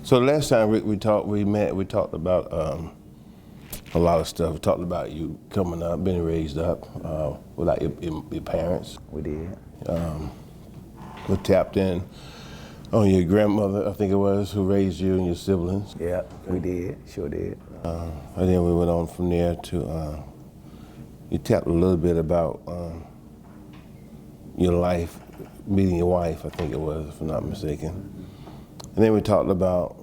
So the last time we talked about a lot of stuff. We talked about you coming up, being raised up without your parents. We did. We tapped in on your grandmother, I think it was, who raised you and your siblings. Yeah, we did, sure did. And then we went on from there to, you tapped a little bit about your life, meeting your wife, I think it was, if I'm not mistaken. And then we talked about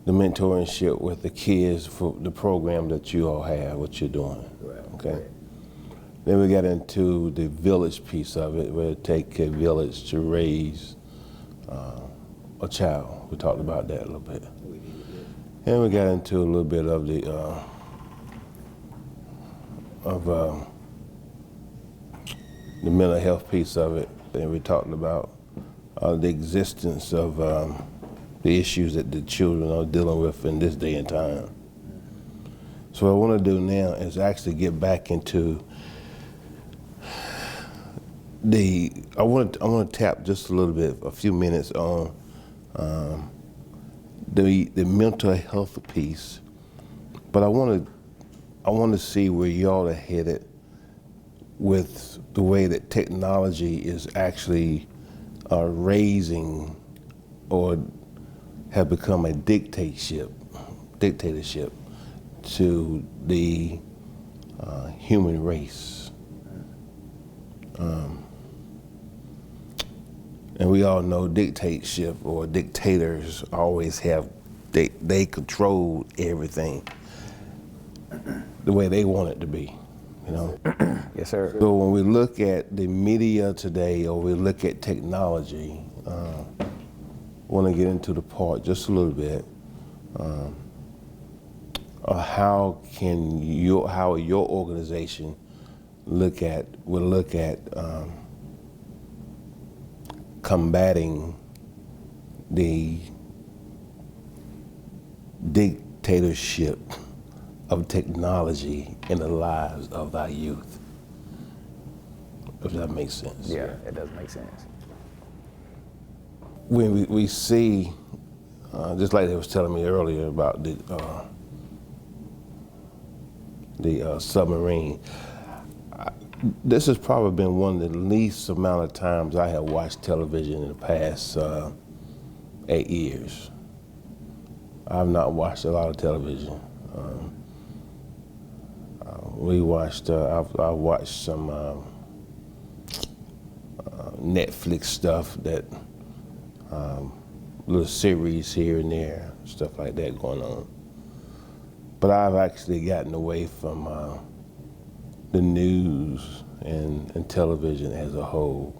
the mentorship with the kids for the program that you all have, what you're doing. Right. Okay. Right. Then we got into the village piece of it, where it takes a village to raise a child. We talked about that a little bit. And we got into a little bit of the mental health piece of it. Then we talked about the existence of the issues that the children are dealing with in this day and time. So what I want to do now is actually get back into I want to tap just a little bit, a few minutes on the mental health piece, but I want to see where y'all are headed with the way that technology is actually raising or have become a dictatorship to the human race. And we all know dictatorship or dictators always have, they control everything the way they want it to be, you know? Yes, sir. So when we look at the media today, or we look at technology, I want to get into the part just a little bit of how your organization will look at combating the dictatorship of technology in the lives of our youth, if that makes sense. Yeah, it does make sense. When we see, just like they was telling me earlier about the submarine, this has probably been one of the least amount of times I have watched television in the past 8 years. I've not watched a lot of television. I've watched some Netflix stuff, that little series here and there, stuff like that going on. But I've actually gotten away from the news and television as a whole.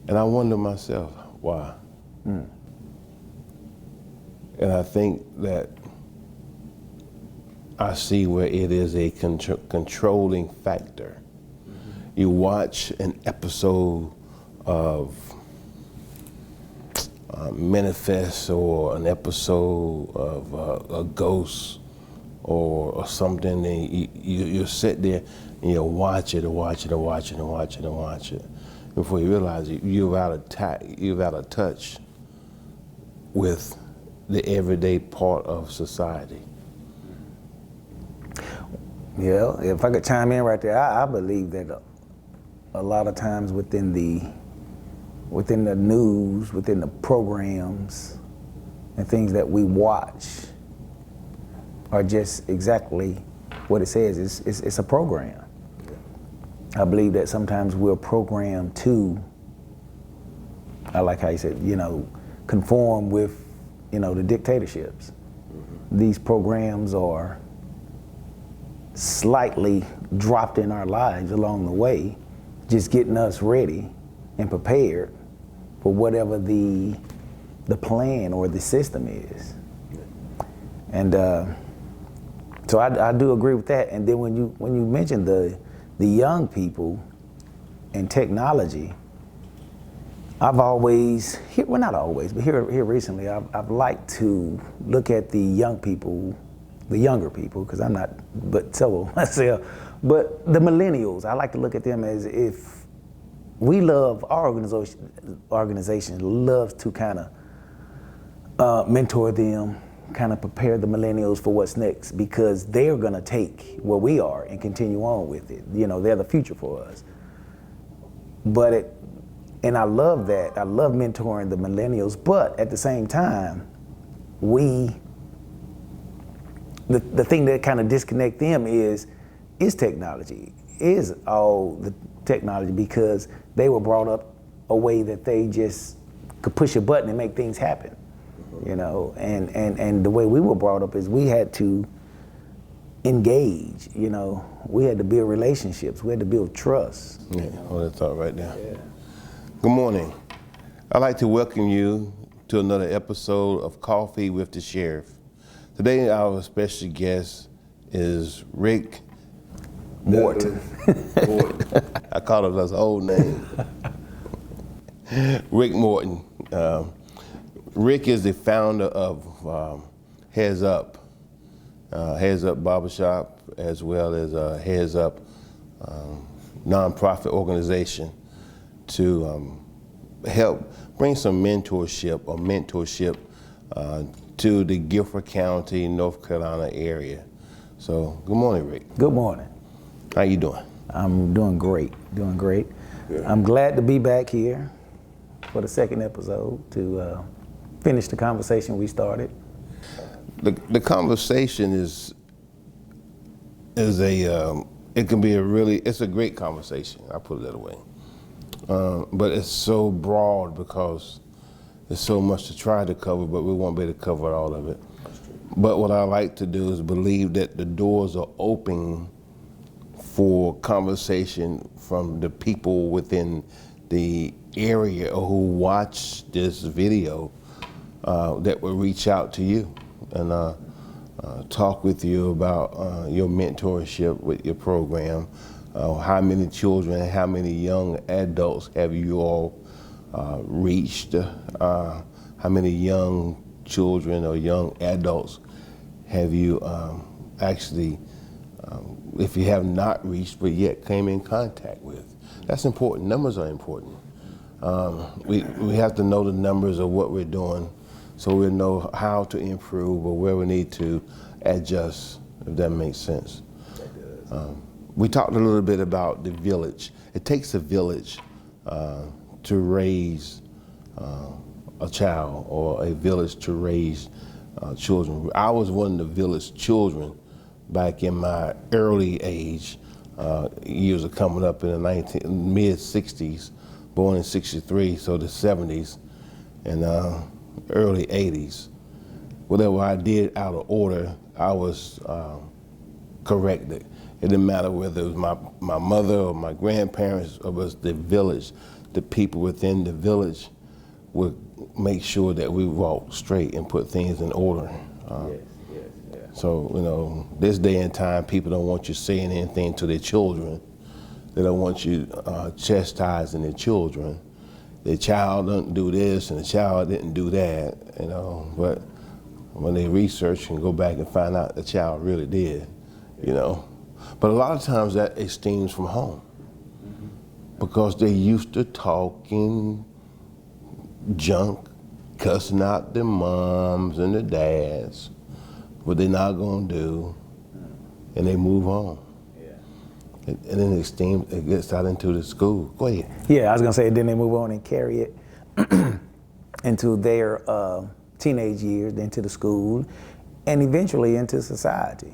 And I wonder myself, why? And I think that I see where it is a controlling factor. You watch an episode of Manifest, or an episode of a Ghost, or something, and you sit there and you watch it and watch it and watch it and watch it and watch it before you realize you're out of touch with the everyday part of society. Yeah, if I could chime in right there, I believe that a lot of times within the news, within the programs and things that we watch are just exactly what it says. It's a program. I believe that sometimes we're programmed to, I like how you said, conform with, the dictatorships. These programs are slightly dropped in our lives along the way, just getting us ready and prepared for whatever the plan or the system is. And so I do agree with that. And then when you mention the young people and technology, I've always, well, not always, but here recently, I've liked to look at the young people, the younger people, because I'm not, but so myself, but the millennials, I like to look at them as if we love, our organization loves to kind of mentor them, kind of prepare the millennials for what's next, because they're gonna take where we are and continue on with it. You know, they're the future for us. And I love that. I love mentoring the millennials, but at the same time, the thing that kind of disconnect them is technology, is all the technology, because they were brought up a way that they just could push a button and make things happen, you know, and the way we were brought up is we had to engage, you know, we had to build relationships, we had to build trust. Yeah, all that thought right there. Yeah. Good morning. I'd like to welcome you to another episode of Coffee with the Sheriff. Today, our special guest is Rick Morton. I call him his old name. Rick Morton. Rick is the founder of Heads Up Barbershop, as well as Heads Up nonprofit organization to help bring some mentorship to the Guilford County, North Carolina area. So, good morning, Rick. Good morning. How you doing? I'm doing great, Good. I'm glad to be back here for the second episode to finish the conversation we started. The conversation is it can be it's a great conversation, I put it that way. But it's so broad because there's so much to try to cover, but we won't be able to cover all of it. But what I like to do is believe that the doors are open for conversation from the people within the area who watch this video that will reach out to you and talk with you about your mentorship with your program. How many children, how many young adults have you all reached? How many young children or young adults have you actually, if you have not reached but yet came in contact with? That's important. Numbers are important. We have to know the numbers of what we're doing so we know how to improve or where we need to adjust, if that makes sense. We talked a little bit about the village. It takes a village to raise a child, or a village to raise children. I was one of the village children back in my early age. Years are coming up in the mid-60s, born in 63, so the 70s and early 80s. Whatever I did out of order, I was corrected. It didn't matter whether it was my mother or my grandparents, or it was the village. The people within the village would make sure that we walked straight and put things in order. Yes. So, you know, this day and time, people don't want you saying anything to their children. They don't want you chastising their children. The child doesn't do this and the child didn't do that, you know. But when they research and go back and find out the child really did, you know. But a lot of times that it stems from home, because they used to talking junk, cussing out their moms and their dads, what they're not gonna do, and they move on. Yeah. And then it gets out into the school. Go ahead. Yeah, I was gonna say, then they move on and carry it into their teenage years, then to the school, and eventually into society.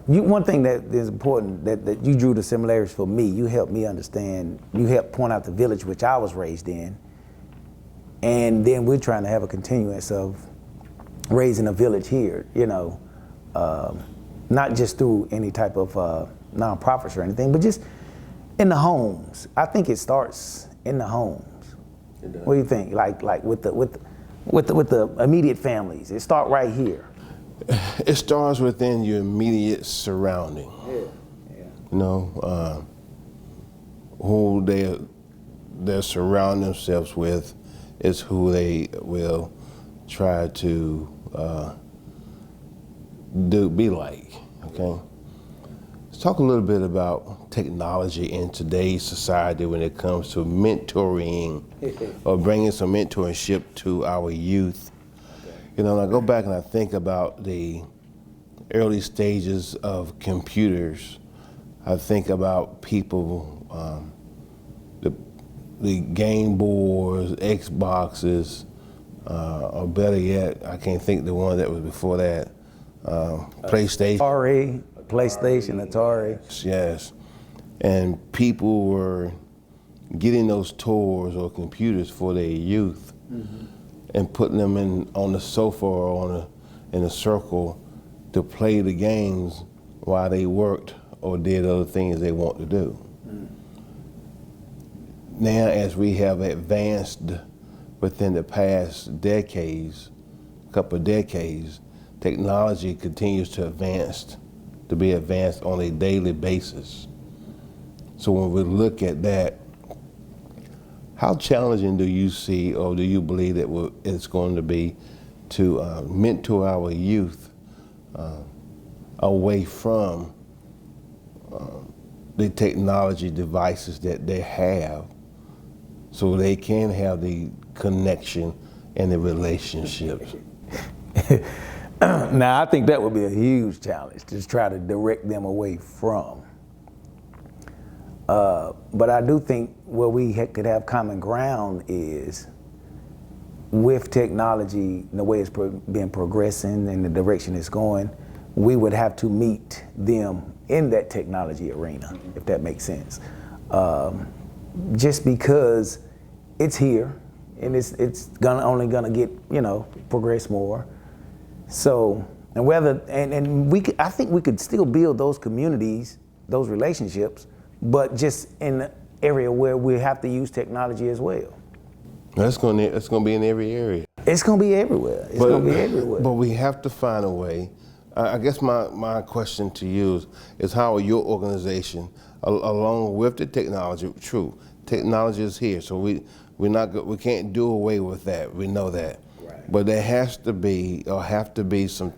One thing that is important, that you drew the similarities for me, you helped me understand, you helped point out the village which I was raised in, and then we're trying to have a continuance of raising a village here, you know, not just through any type of nonprofits or anything, but just in the homes. I think it starts in the homes. What do you think? Like with the immediate families, it starts right here. It starts within your immediate surrounding. Yeah. You know, who they surround themselves with is who they will try to be like. Okay. Let's talk a little bit about technology in today's society when it comes to mentoring or bringing some mentorship to our youth. You know, I go back and I think about the early stages of computers. I think about people, the Game Boys, Xboxes, or better yet, I can't think the one that was before that, PlayStation. PlayStation, Atari. Yes, and people were getting those toys or computers for their youth and putting them on the sofa or in a circle to play the games while they worked or did other things they want to do. Now, as we have advanced within the past decades, couple of decades, technology continues to be advanced on a daily basis. So when we look at that, how challenging do you see or do you believe that it's going to be to mentor our youth away from the technology devices that they have so they can have the connection and the relationships? Now, I think that would be a huge challenge, to try to direct them away from. But I do think where we could have common ground is with technology, the way it's been progressing and the direction it's going, we would have to meet them in that technology arena, if that makes sense. Just because it's here and it's only gonna get, progress more. So, I think we could still build those communities, those relationships, but just in an area where we have to use technology as well. That's going to be in every area. It's going to be everywhere. It's going to be everywhere. But we have to find a way. I guess my question to you is how your organization, along with the technology, true, technology is here, so we can't do away with that. We know that. Right. But there have to be some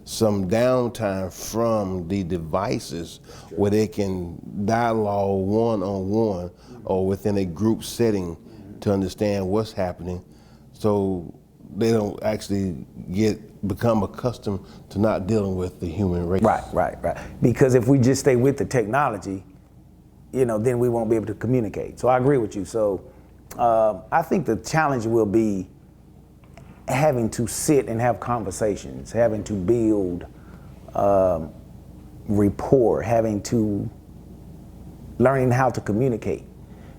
downtime from the devices where they can dialogue one-on-one or within a group setting to understand what's happening, so they don't actually become accustomed to not dealing with the human race. Right. Because if we just stay with the technology, then we won't be able to communicate. So I agree with you. So I think the challenge will be having to sit and have conversations, having to build rapport, learning how to communicate.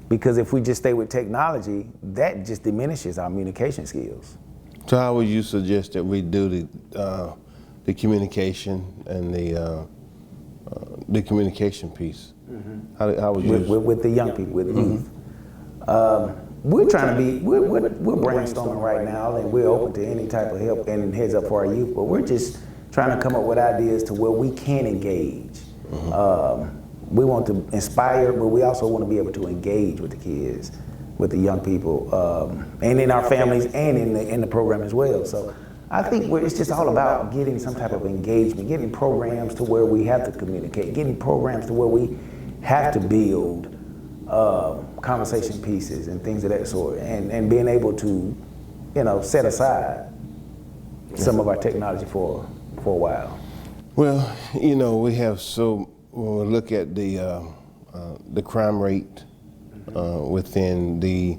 Because if we just stay with technology, that just diminishes our communication skills. So how would you suggest that we do the communication and the communication piece? How would you with the young people, with the youth? We're brainstorming right now, and we're open to any type of help and heads up for our youth, but we're just trying to come up with ideas to where we can engage. We want to inspire, but we also want to be able to engage with the kids, with the young people, and in our families and in the program as well. So I think it's just all about getting some type of engagement, getting programs to where we have to communicate, getting programs to where we have to build conversation pieces and things of that sort, and being able to, set aside some of our technology for a while. Well, we have when we look at the crime rate within the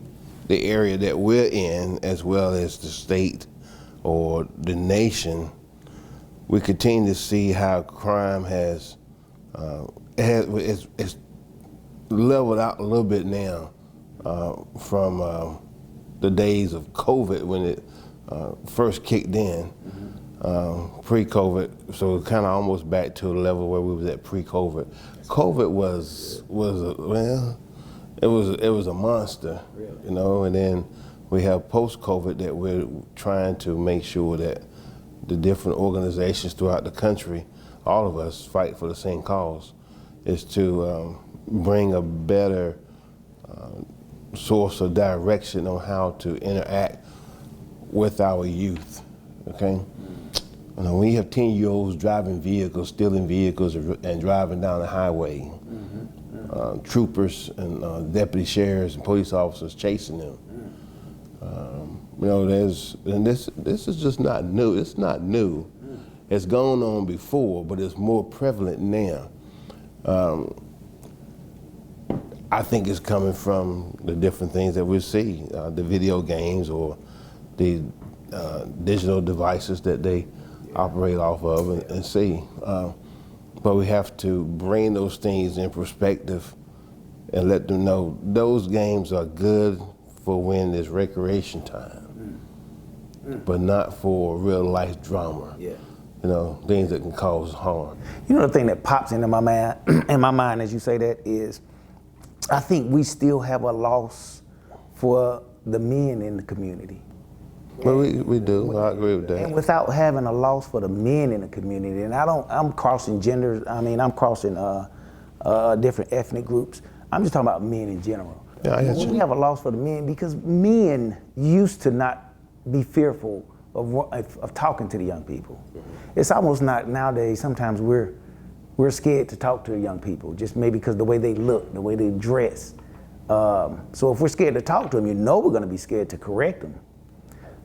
area that we're in, as well as the state or the nation, we continue to see how crime it's leveled out a little bit now from the days of COVID when it first kicked in. Pre-COVID, so kind of almost back to the level where we was at pre-COVID. COVID was a monster, and then we have post-COVID that we're trying to make sure that the different organizations throughout the country, all of us fight for the same cause, is to bring a better source of direction on how to interact with our youth, okay? You know, when you have 10-year-olds driving vehicles, stealing vehicles, and driving down the highway, troopers and deputy sheriffs and police officers chasing them. You know, and this is just not new. It's not new. It's gone on before, but it's more prevalent now. I think it's coming from the different things that we see, the video games or the digital devices that they operate off of and see. But we have to bring those things in perspective and let them know those games are good for when there's recreation time, but not for real life drama. Yeah. You know, things that can cause harm. You know, the thing that pops into my mind as you say that is, I think we still have a loss for the men in the community. Well, we do. I agree with that. And without having a loss for the men in the community, and I'm crossing genders. I mean, I'm crossing different ethnic groups. I'm just talking about men in general. Yeah, I got you. We have a loss for the men because men used to not be fearful of talking to the young people. It's almost not nowadays. Sometimes we're scared to talk to the young people, just maybe because the way they look, the way they dress. So if we're scared to talk to them, you know we're going to be scared to correct them.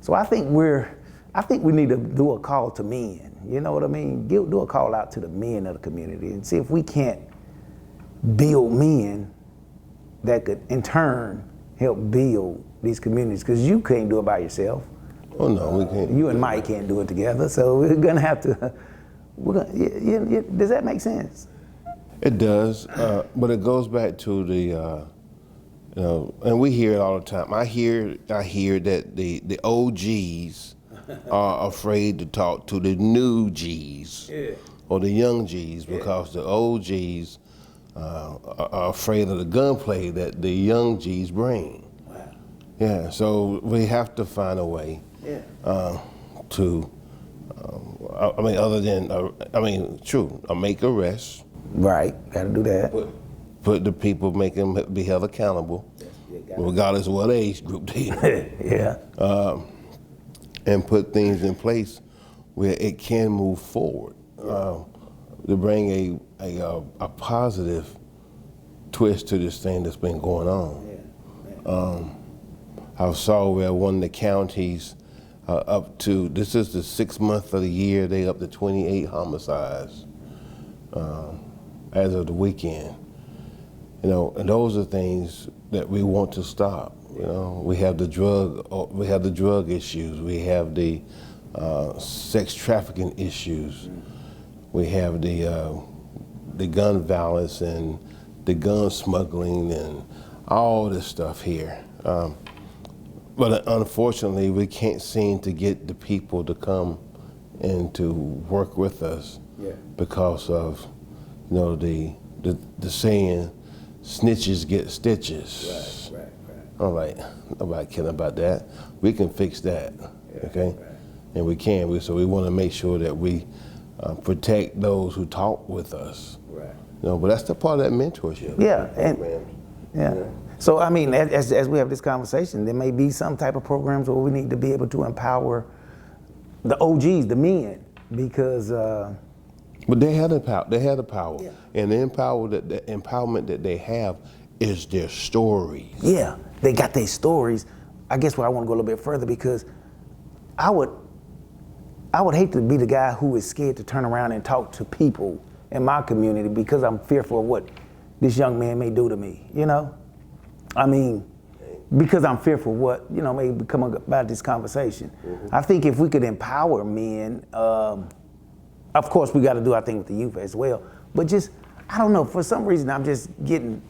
So I think we need to do a call to men. You know what I mean? Do a call out to the men of the community and see if we can't build men that could in turn help build these communities. Because you can't do it by yourself. Oh no, we can't. You and Mike can't do it together. So we're gonna have to. Does that make sense? It does, but it goes back to the, you know, and we hear it all the time. I hear that the OGs are afraid to talk to the new Gs or the young Gs because the OGs are afraid of the gunplay that the young Gs bring. Wow. Yeah, so we have to find a way to. I mean, other than, true, make arrests. Right, gotta do that. Put the people, make them be held accountable, regardless of what age group they Yeah. And put things in place where it can move forward, to bring a positive twist to this thing that's been going on. I saw where one of the counties, up to, this is the 6th month of the year, they up to 28 homicides as of the weekend. You know, and those are things that we want to stop. You know, we have the drug issues, we have the sex trafficking issues, we have the gun violence and the gun smuggling and all this stuff here. But unfortunately, we can't seem to get the people to come and to work with us because of, you know, the saying, snitches get stitches. Right. I'm like, nobody caring about that. We can fix that, okay? And we can. So we want to make sure that we protect those who talk with us. Right. You know, but that's the part of that mentorship. Yeah. So, I mean, as we have this conversation, there may be some type of programs where we need to be able to empower the OGs, the men, because... but they have the power. They have the power. Yeah. And the empowerment that they have is their stories. Yeah, they got their stories. I guess where I want to go a little bit further, because I would hate to be the guy who is scared to turn around and talk to people in my community because I'm fearful of what this young man may do to me, you know? I mean, because I'm fearful what, you know, may come about this conversation. I think if we could empower men, of course we got to do our thing with the youth as well, but just, I don't know, for some reason I'm just getting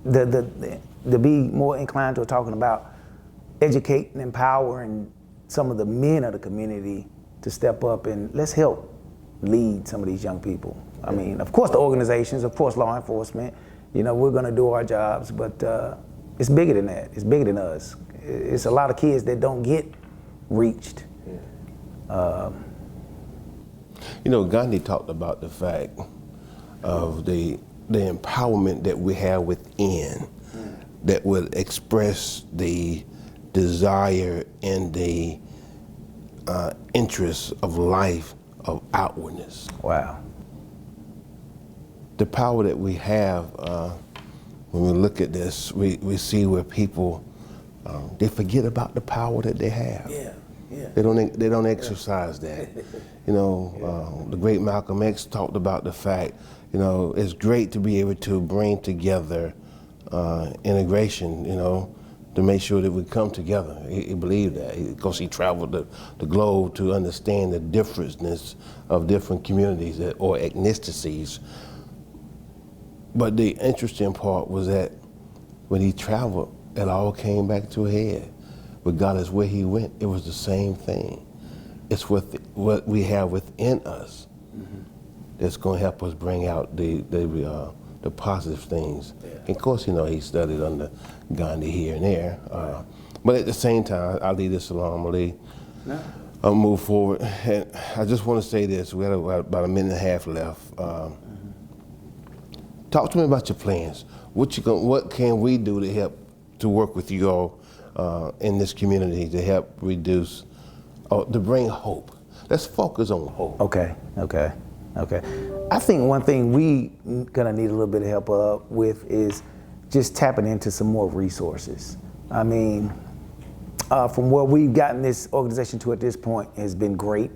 to be more inclined to talking about educating, empowering some of the men of the community to step up and let's help lead some of these young people. I mean, of course the organizations, of course law enforcement, you know, we're gonna do our jobs, but it's bigger than that. It's bigger than us. It's a lot of kids that don't get reached. You know, Gandhi talked about the fact of the empowerment that we have within that would express the desire and the interests of life, of outwardness. Wow. The power that we have, when we look at this, we see where people, they forget about the power that they have. Yeah, yeah. They don't exercise that. You know, the great Malcolm X talked about the fact, you know, it's great to be able to bring together integration, you know, to make sure that we come together. He believed that because he traveled the globe to understand the differences of different communities or ethnicities. But the interesting part was that when he traveled, it all came back to a head. Regardless where he went, it was the same thing. It's what we have within us that's going to help us bring out the positive things. Yeah. And of course, you know, he studied under Gandhi here and there. But at the same time, I'll leave this alone. I'll move forward. And I just want to say this. We have about a minute and a half left. Talk to me about your plans. What can we do to help to work with you all in this community to help reduce, to bring hope? Let's focus on hope. Okay. I think one thing we gonna need a little bit of help with is just tapping into some more resources. I mean, from where we've gotten this organization to at this point has been great,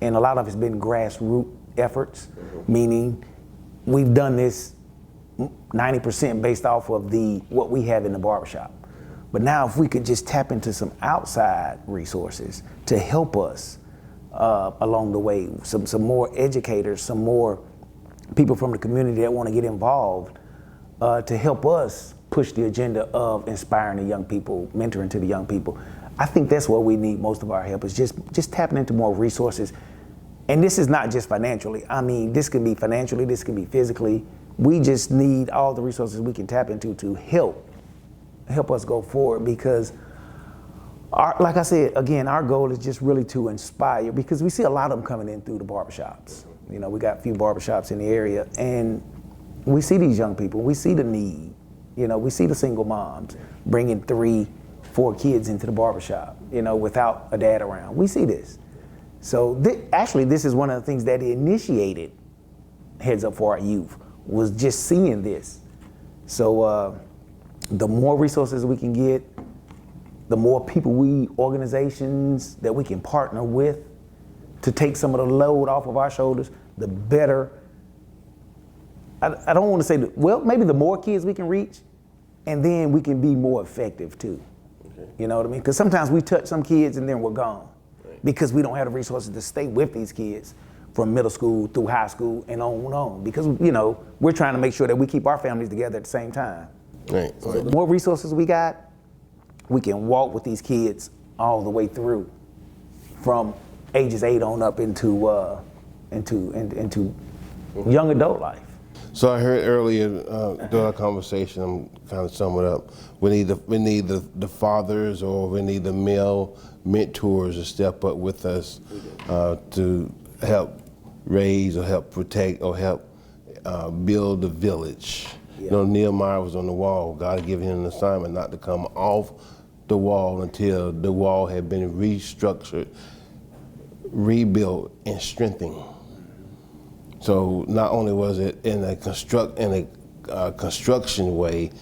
and a lot of it's been grassroots efforts, meaning we've done this 90% based off of what we have in the barbershop. But now if we could just tap into some outside resources to help us along the way, some more educators, some more people from the community that want to get involved to help us push the agenda of inspiring the young people, mentoring to the young people. I think that's what we need most of our help is just tapping into more resources. And this is not just financially. I mean, this can be financially, this can be physically. We just need all the resources we can tap into to help us go forward because like I said, again, our goal is just really to inspire because we see a lot of them coming in through the barbershops. You know, we got a few barbershops in the area and we see these young people, we see the need. You know, we see the single moms bringing 3, 4 kids into the barbershop, you know, without a dad around. We see this. So actually, this is one of the things that initiated Heads Up for Our Youth was just seeing this. So the more resources we can get, the more people organizations that we can partner with to take some of the load off of our shoulders, the better. I don't want to say, maybe the more kids we can reach, and then we can be more effective too. Okay. You know what I mean? Because sometimes we touch some kids and then we're gone because we don't have the resources to stay with these kids from middle school through high school and on because, you know, we're trying to make sure that we keep our families together at the same time. Right. So the more resources we got, we can walk with these kids all the way through from ages 8 on up into young adult life. So I heard earlier during our conversation, I'm kind of summing it up. We need the fathers or we need the male mentors to step up with us to help raise or help protect or help build the village. Yeah. You know, Nehemiah was on the wall. God had given him an assignment not to come off the wall until the wall had been restructured, rebuilt, and strengthened. So not only was it in a construction way,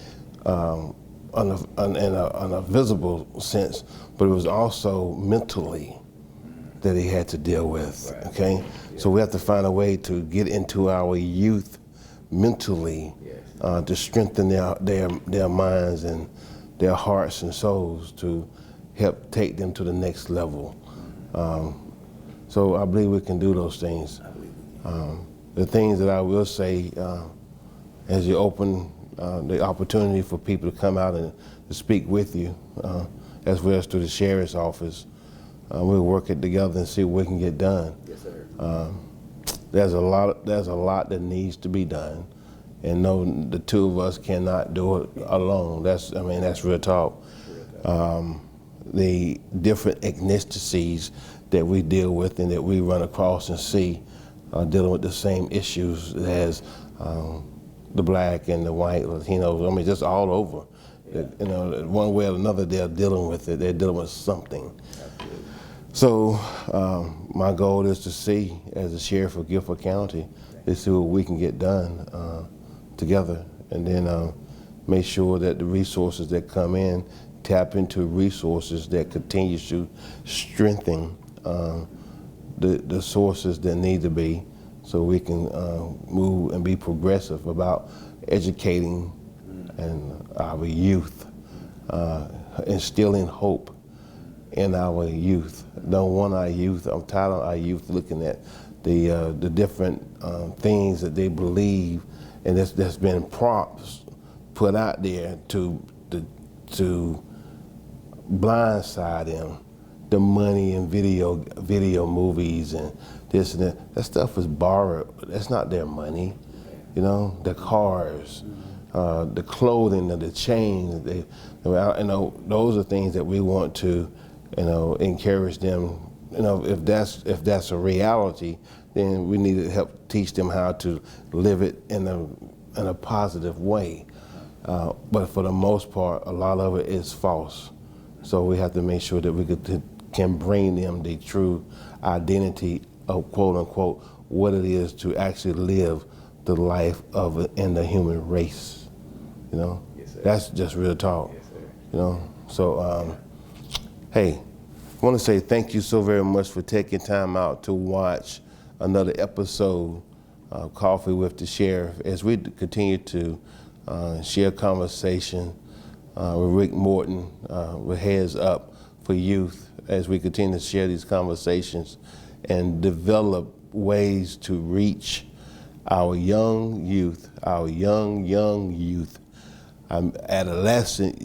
on a visible sense, but it was also mentally that he had to deal with. Right. Okay, yeah. So we have to find a way to get into our youth mentally, yes. To strengthen their minds and their hearts and souls to help take them to the next level. So I believe we can do those things. The things that I will say, as you open the opportunity for people to come out and to speak with you, as well as to the sheriff's office, we'll work it together and see what we can get done. Yes, sir. There's a lot that needs to be done, and no, the two of us cannot do it alone. That's real talk. The different ethnicities that we deal with and that we run across and see dealing with the same issues as the black and the white, Latinos, just all over. Yeah. One way or another, they're dealing with it. They're dealing with something. Absolutely. So my goal is to see, as the sheriff of Guilford County, is see what we can get done together, and then make sure that the resources that come in tap into resources that continues to strengthen the sources that need to be, so we can move and be progressive about educating and our youth, instilling hope in our youth. Don't want our youth, I'm tired of our youth looking at the different things that they believe, and that's been prompts put out there to blindside them. The money and video movies and this and that. That stuff is borrowed. That's not their money. You know, the cars, the clothing, and the chains. Those are things that we want to, encourage them. If that's a reality, then we need to help teach them how to live it in a positive way. But for the most part, a lot of it is false. So we have to make sure that we can bring them the true identity of, quote unquote, what it is to actually live the life in the human race. Yes, sir. That's just real talk. Yes, sir. So hey, I want to say thank you so very much for taking time out to watch another episode of Coffee with the Sheriff, as we continue to share conversation with Rick Morton, with Heads Up for Youth, as we continue to share these conversations and develop ways to reach our young youth, our young youth, adolescent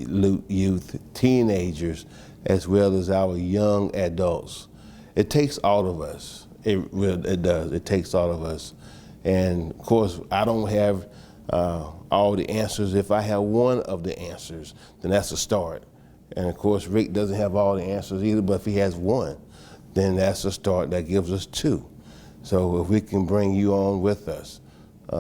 youth, teenagers, as well as our young adults. It takes all of us. It does. It takes all of us. And of course, I don't have all the answers. If I have one of the answers, then that's a start. And of course, Rick doesn't have all the answers either, but if he has one, then that's a start. That gives us two. So if we can bring you on with us,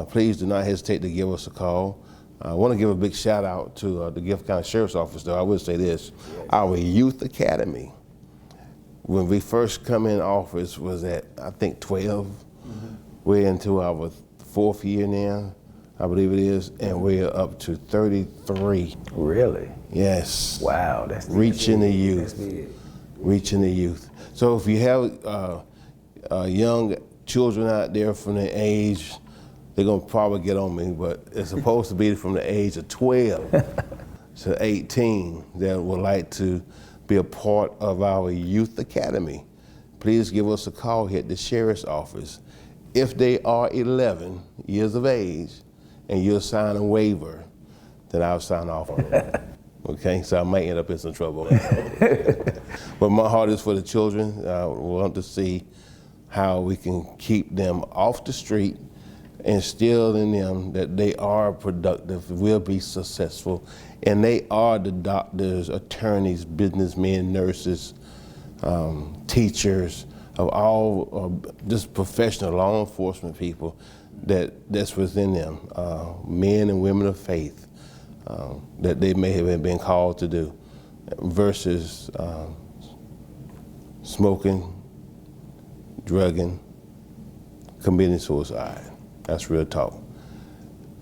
please do not hesitate to give us a call. I want to give a big shout out to the Guilford County Sheriff's Office, though. I would say this, our Youth Academy, when we first come in office, was at, I think, 12. Mm-hmm. We're into our 4th year now, I believe it is, and we're up to 33. Really? Yes. Wow, that's reaching the youth. That's big. Reaching the youth. So if you have young children out there from the age, they're gonna probably get on me, but it's supposed to be from the age of 12 to 18 that would like to be a part of our Youth Academy. Please give us a call here at the Sheriff's Office. If they are 11 years of age and you'll sign a waiver, then I'll sign off on it. Okay, so I might end up in some trouble. But my heart is for the children. We want to see how we can keep them off the street, instill in them that they are productive, will be successful, and they are the doctors, attorneys, businessmen, nurses, teachers, of all just professional law enforcement people that's within them, men and women of faith, that they may have been called to do, versus smoking, drugging, committing suicide. That's real talk.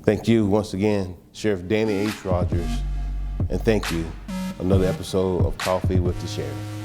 Thank you once again, Sheriff Danny H. Rogers, and thank you. Another episode of Coffee with the Sheriff.